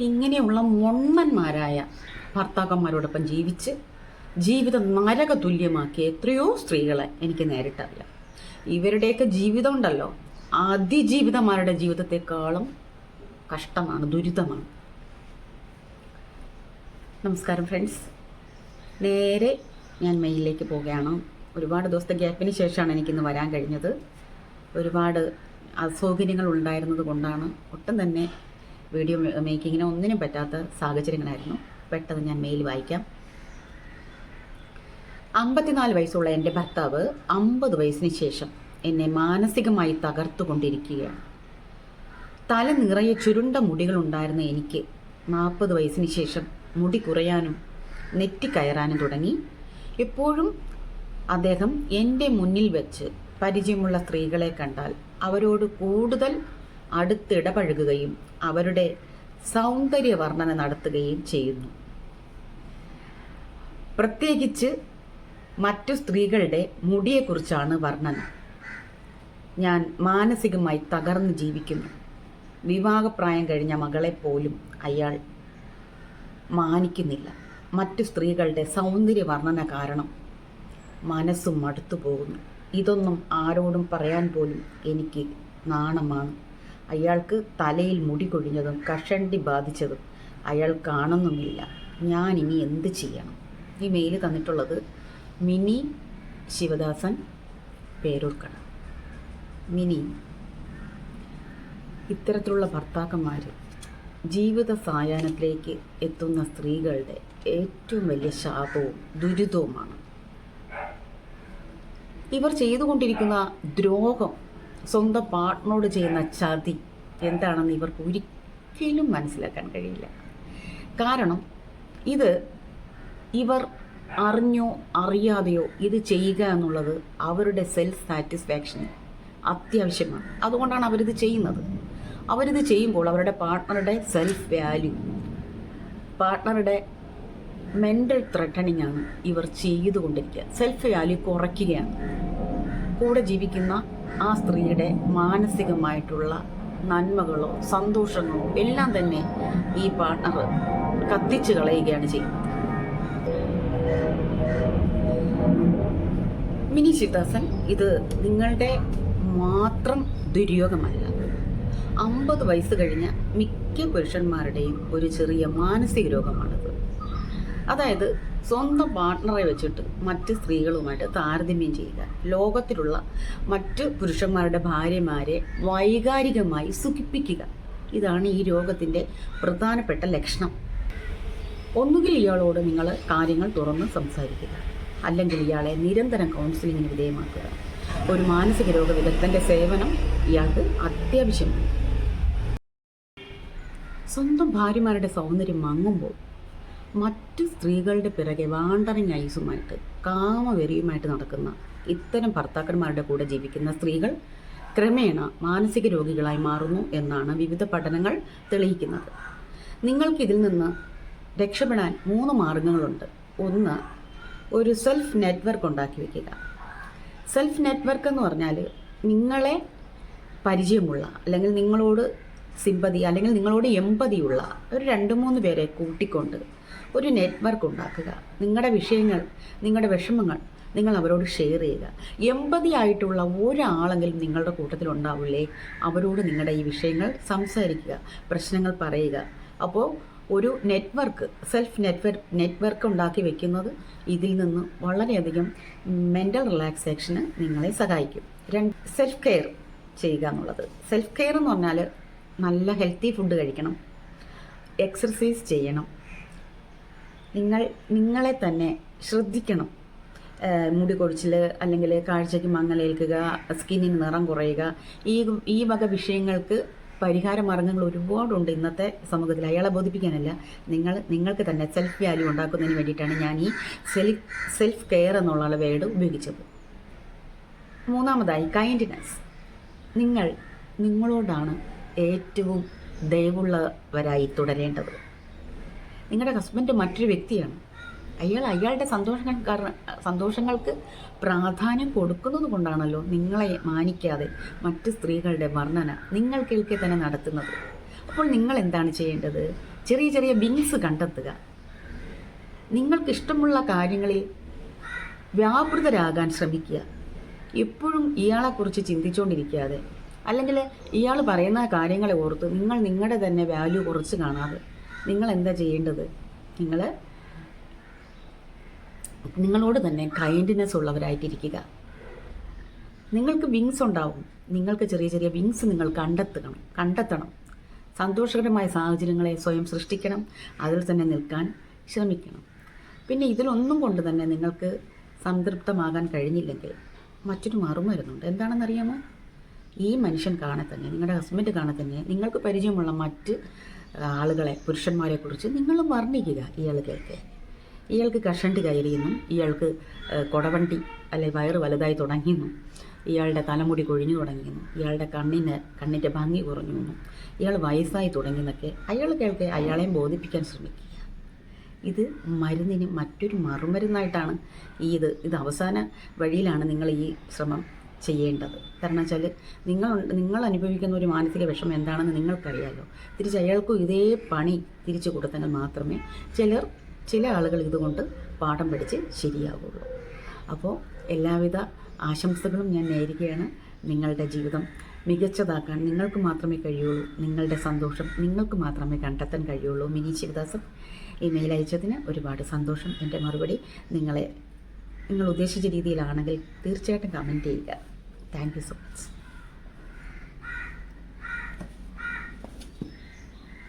ഇങ്ങനെയുള്ള മൊണ്ണന്മാരായ ഭർത്താക്കന്മാരോടൊപ്പം ജീവിച്ച് ജീവിതം നരക തുല്യമാക്കിയ എത്രയോ സ്ത്രീകളെ എനിക്ക് നേരിട്ടറിയാം. ഇവരുടെയൊക്കെ ജീവിതം ഉണ്ടല്ലോ, അതിജീവിതന്മാരുടെ ജീവിതത്തെക്കാളും കഷ്ടമാണ്, ദുരിതമാണ്. നമസ്കാരം ഫ്രണ്ട്സ്, നേരെ ഞാൻ മെയിലിലേക്ക് പോവുകയാണ്. ഒരുപാട് ദിവസത്തെ ഗ്യാപ്പിന് ശേഷമാണ് എനിക്കിന്ന് വരാൻ കഴിഞ്ഞത്. ഒരുപാട് അസൗകര്യങ്ങൾ ഉണ്ടായിരുന്നത് കൊണ്ടാണ് ഒട്ടും തന്നെ വീഡിയോ മേക്കിങ്ങിന് ഒന്നിനും പറ്റാത്ത സാഹചര്യങ്ങളായിരുന്നു. പെട്ടെന്ന് ഞാൻ മെയിൽ വായിക്കാം. 54 വയസ്സുള്ള എൻ്റെ ഭർത്താവ് 50 വയസ്സിന് ശേഷം എന്നെ മാനസികമായി തകർത്തുകൊണ്ടിരിക്കുകയാണ്. തല നിറയെ ചുരുണ്ട മുടികളുണ്ടായിരുന്ന എനിക്ക് 40 വയസ്സിന് ശേഷം മുടി കുറയാനും നെറ്റി കയറാനും തുടങ്ങി. എപ്പോഴും അദ്ദേഹം എൻ്റെ മുന്നിൽ വെച്ച് പരിചയമുള്ള സ്ത്രീകളെ കണ്ടാൽ അവരോട് കൂടുതൽ അടുത്തിടപഴകുകയും അവരുടെ സൗന്ദര്യ വർണ്ണന നടത്തുകയും ചെയ്യുന്നു. പ്രത്യേകിച്ച് മറ്റു സ്ത്രീകളുടെ മുടിയെക്കുറിച്ചാണ് വർണ്ണന. ഞാൻ മാനസികമായി തകർന്ന് ജീവിക്കുന്നു. വിവാഹപ്രായം കഴിഞ്ഞ മകളെ പോലും അയാൾ മാനിക്കുന്നില്ല. മറ്റു സ്ത്രീകളുടെ സൗന്ദര്യ വർണ്ണന കാരണം മനസ്സും മടുത്തു പോകുന്നു. ഇതൊന്നും ആരോടും പറയാൻ പോലും എനിക്ക് നാണമാണ്. അയാൾക്ക് തലയിൽ മുടി കൊഴിഞ്ഞതും കഷണ്ടി ബാധിച്ചതും അയാൾ കാണുന്നുമില്ല. ഞാൻ ഇനി എന്ത് ചെയ്യണം? ഈ മെയിൽ തന്നിട്ടുള്ളത് മിനി ശിവദാസൻ, പേരൂർക്കട. മിനി, ഇത്തരത്തിലുള്ള ഭർത്താക്കന്മാർ ജീവിത സായാഹ്നത്തിലേക്ക് എത്തുന്ന സ്ത്രീകളുടെ ഏറ്റവും വലിയ ശാപവും ദുരിതവുമാണ്. ഇവർ ചെയ്തുകൊണ്ടിരിക്കുന്ന ദ്രോഹം, സ്വന്തം പാർട്ട്ണറോട് ചെയ്യുന്ന ചതി എന്താണെന്ന് ഇവർക്ക് ഒരിക്കലും മനസ്സിലാക്കാൻ കഴിയില്ല. കാരണം ഇത് ഇവർ അറിഞ്ഞോ അറിയാതെയോ ഇത് ചെയ്യുക എന്നുള്ളത് അവരുടെ സെൽഫ് സാറ്റിസ്ഫാക്ഷന് അത്യാവശ്യമാണ്. അതുകൊണ്ടാണ് അവരിത് ചെയ്യുന്നത്. അവരിത് ചെയ്യുമ്പോൾ അവരുടെ പാർട്ട്ണറുടെ സെൽഫ് വാല്യൂ, പാർട്ട്ണറുടെ മെൻ്റൽ ത്രെട്ടണിങ് ആണ് ഇവർ ചെയ്തുകൊണ്ടിരിക്കുക. സെൽഫ് വാല്യൂ കുറയ്ക്കുകയാണ്. കൂടെ ജീവിക്കുന്ന ആ സ്ത്രീയുടെ മാനസികമായിട്ടുള്ള നന്മകളോ സന്തോഷങ്ങളോ എല്ലാം തന്നെ ഈ പാർട്ട്ണർ കത്തിച്ച് കളയുകയാണ് ചെയ്യുന്നത്. മിനി ശിവദാസൻ, ഇത് നിങ്ങളുടെ മാത്രം ദുര്യോഗമല്ല. 50 വയസ്സ് കഴിഞ്ഞ മിക്ക പുരുഷന്മാരുടെയും ഒരു ചെറിയ മാനസിക രോഗമാണിത്. അതായത് സ്വന്തം പാർട്ട്ണറെ വെച്ചിട്ട് മറ്റ് സ്ത്രീകളുമായിട്ട് താരതമ്യം ചെയ്യുക, ലോകത്തിലുള്ള മറ്റ് പുരുഷന്മാരുടെ ഭാര്യമാരെ വൈകാരികമായി സുഖിപ്പിക്കുക. ഇതാണ് ഈ രോഗത്തിൻ്റെ പ്രധാനപ്പെട്ട ലക്ഷണം. ഒന്നുകിൽ ഇയാളോട് നിങ്ങൾ കാര്യങ്ങൾ തുറന്ന് സംസാരിക്കുക, അല്ലെങ്കിൽ ഇയാളെ നിരന്തരം കൗൺസിലിങ്ങിന് വിധേയമാക്കുക. ഒരു മാനസിക രോഗ വിദഗ്ധൻ്റെ സേവനം ഇയാൾക്ക് അത്യാവശ്യമാണ്. സ്വന്തം ഭാര്യമാരുടെ സൗന്ദര്യം മങ്ങുമ്പോൾ മറ്റു സ്ത്രീകളുടെ പിറകെ വാണ്ടറിങ് ഐസുമായിട്ട് കാമവെറിയുമായിട്ട് നടക്കുന്ന ഇത്തരം ഭർത്താക്കന്മാരുടെ കൂടെ ജീവിക്കുന്ന സ്ത്രീകൾ ക്രമേണ മാനസിക രോഗികളായി മാറുന്നു എന്നാണ് വിവിധ പഠനങ്ങൾ തെളിയിക്കുന്നത്. നിങ്ങൾക്കിതിൽ നിന്ന് രക്ഷപ്പെടാൻ 3 മാർഗങ്ങളുണ്ട്. ഒന്ന്, ഒരു സെൽഫ് നെറ്റ്വർക്ക് ഉണ്ടാക്കി വയ്ക്കുക. സെൽഫ് നെറ്റ്വർക്ക് എന്ന് പറഞ്ഞാൽ നിങ്ങളെ പരിചയമുള്ള, അല്ലെങ്കിൽ നിങ്ങളോട് സിമ്പതി, അല്ലെങ്കിൽ നിങ്ങളോട് എമ്പതിയുള്ള ഒരു 2-3 പേരെ കൂട്ടിക്കൊണ്ട് ഒരു നെറ്റ്വർക്ക് ഉണ്ടാക്കുക. നിങ്ങളുടെ വിഷയങ്ങൾ, നിങ്ങളുടെ വിഷമങ്ങൾ നിങ്ങൾ അവരോട് ഷെയർ ചെയ്യുക. എമ്പതി ആയിട്ടുള്ള ഒരാളെങ്കിലും നിങ്ങളുടെ കൂട്ടത്തിൽ ഉണ്ടാവില്ലേ, അവരോട് നിങ്ങളുടെ ഈ വിഷയങ്ങൾ സംസാരിക്കുക, പ്രശ്നങ്ങൾ പറയുക. അപ്പോൾ ഒരു നെറ്റ്വർക്ക്, സെൽഫ് നെറ്റ്വർക്ക് ഉണ്ടാക്കി വെക്കുന്നത് ഇതിൽ നിന്ന് വളരെയധികം മെൻ്റൽ റിലാക്സേഷന് നിങ്ങളെ സഹായിക്കും. സെൽഫ് കെയർ ചെയ്യുക എന്നുള്ളത്. സെൽഫ് കെയർ എന്ന് പറഞ്ഞാൽ നല്ല ഹെൽത്തി ഫുഡ് കഴിക്കണം, എക്സർസൈസ് ചെയ്യണം, നിങ്ങളെ തന്നെ ശ്രദ്ധിക്കണം. മുടി കൊഴിച്ചിൽ, അല്ലെങ്കിൽ കാഴ്ചയ്ക്ക് മങ്ങലേൽക്കുക, സ്കിന്നിന് നിറം കുറയുക, ഈ വക വിഷയങ്ങൾക്ക് പരിഹാര മാർഗങ്ങൾ ഒരുപാടുണ്ട് ഇന്നത്തെ സമൂഹത്തിൽ. അയാളെ ബോധിപ്പിക്കാനല്ല, നിങ്ങൾക്ക് തന്നെ സെൽഫ് വാല്യൂ ഉണ്ടാക്കുന്നതിന് വേണ്ടിയിട്ടാണ് ഞാൻ ഈ സെൽഫ് കെയർ എന്നുള്ള വേർഡ് ഉപയോഗിച്ചത്. 3-മതായി കൈൻഡ്നെസ്. നിങ്ങളോടാണ് ഏറ്റവും ദയവുള്ളവരായി തുടരേണ്ടത്. നിങ്ങളുടെ ഹസ്ബൻഡ് മറ്റൊരു വ്യക്തിയാണ്. അയാളുടെ സന്തോഷങ്ങൾക്ക് പ്രാധാന്യം കൊടുക്കുന്നത് കൊണ്ടാണല്ലോ നിങ്ങളെ മാനിക്കാതെ മറ്റ് സ്ത്രീകളുടെ വർണ്ണന നിങ്ങൾ കേൾക്കെ തന്നെ നടത്തുന്നത്. അപ്പോൾ നിങ്ങൾ എന്താണ് ചെയ്യേണ്ടത്? ചെറിയ ചെറിയ വിങ്സ് കണ്ടെത്തുക. നിങ്ങൾക്കിഷ്ടമുള്ള കാര്യങ്ങളിൽ വ്യാപൃതരാകാൻ ശ്രമിക്കുക. എപ്പോഴും ഇയാളെക്കുറിച്ച് ചിന്തിച്ചുകൊണ്ടിരിക്കാതെ, അല്ലെങ്കിൽ ഇയാൾ പറയുന്ന കാര്യങ്ങളെ ഓർത്ത് നിങ്ങൾ നിങ്ങളുടെ തന്നെ വാല്യൂ കുറച്ച് കാണാതെ നിങ്ങൾ എന്താ ചെയ്യേണ്ടത്? നിങ്ങളോട് തന്നെ കൈൻഡ്നെസ് ഉള്ളവരായിട്ടിരിക്കുക. നിങ്ങൾക്ക് വിങ്സ് ഉണ്ടാവും. നിങ്ങൾക്ക് ചെറിയ ചെറിയ വിങ്സ് നിങ്ങൾ കണ്ടെത്തണം. സന്തോഷകരമായ സാഹചര്യങ്ങളെ സ്വയം സൃഷ്ടിക്കണം. അതിൽ തന്നെ നിൽക്കാൻ ശ്രമിക്കണം. പിന്നെ ഇതിലൊന്നും കൊണ്ട് തന്നെ നിങ്ങൾക്ക് സംതൃപ്തമാകാൻ കഴിഞ്ഞില്ലെങ്കിൽ മറ്റൊരു മറുമരുന്നുണ്ട്. എന്താണെന്നറിയാമോ? ഈ മനുഷ്യൻ കാണെ തന്നെ, നിങ്ങളുടെ ഹസ്ബൻഡ് കാണെ തന്നെ നിങ്ങൾക്ക് പരിചയമുള്ള മറ്റ് ആളുകളെ, പുരുഷന്മാരെ കുറിച്ച് നിങ്ങൾ വർണ്ണിക്കുക. ഇയാൾക്ക് കഷണ്ടി കയറിയെന്നും, ഇയാൾക്ക് കൊടവണ്ടി അല്ലെ വയറ് വലുതായി തുടങ്ങിയെന്നും, ഇയാളുടെ തലമുടി കൊഴിഞ്ഞു തുടങ്ങിയെന്നും, ഇയാളുടെ കണ്ണിൻ്റെ ഭംഗി കുറഞ്ഞുവെന്നും, ഇയാൾ വയസ്സായി തുടങ്ങിയെന്നൊക്കെ അയാളെയും ബോധിപ്പിക്കാൻ ശ്രമിക്കുക. ഇത് മരുന്നിന് മറ്റൊരു മറുമരുന്നായിട്ടാണ് ഇത് അവസാന വഴിയിലാണ് നിങ്ങൾ ഈ ശ്രമം ചെയ്യേണ്ടത്. കാരണം വെച്ചാൽ നിങ്ങൾ അനുഭവിക്കുന്ന ഒരു മാനസിക വിഷമം എന്താണെന്ന് നിങ്ങൾക്കറിയാമല്ലോ. തിരിച്ച് അയാൾക്കും ഇതേ പണി തിരിച്ചു കൊടുത്തെങ്കിൽ മാത്രമേ ചില ആളുകൾ ഇതുകൊണ്ട് പാഠം പഠിച്ച് ശരിയാവുള്ളൂ. അപ്പോൾ എല്ലാവിധ ആശംസകളും ഞാൻ നേരുകയാണ്. നിങ്ങളുടെ ജീവിതം മികച്ചതാക്കാൻ നിങ്ങൾക്ക് മാത്രമേ കഴിയുള്ളൂ. നിങ്ങളുടെ സന്തോഷം നിങ്ങൾക്ക് മാത്രമേ കണ്ടെത്താൻ കഴിയുള്ളൂ. മിനി ശിവദാസൻ ഇമെയിൽ അയച്ചതിന് ഒരുപാട് സന്തോഷം. എൻ്റെ മറുപടി നിങ്ങൾ ഉദ്ദേശിച്ച രീതിയിലാണെങ്കിൽ തീർച്ചയായിട്ടും കമൻറ്റ് ചെയ്യുക. Thank you so much.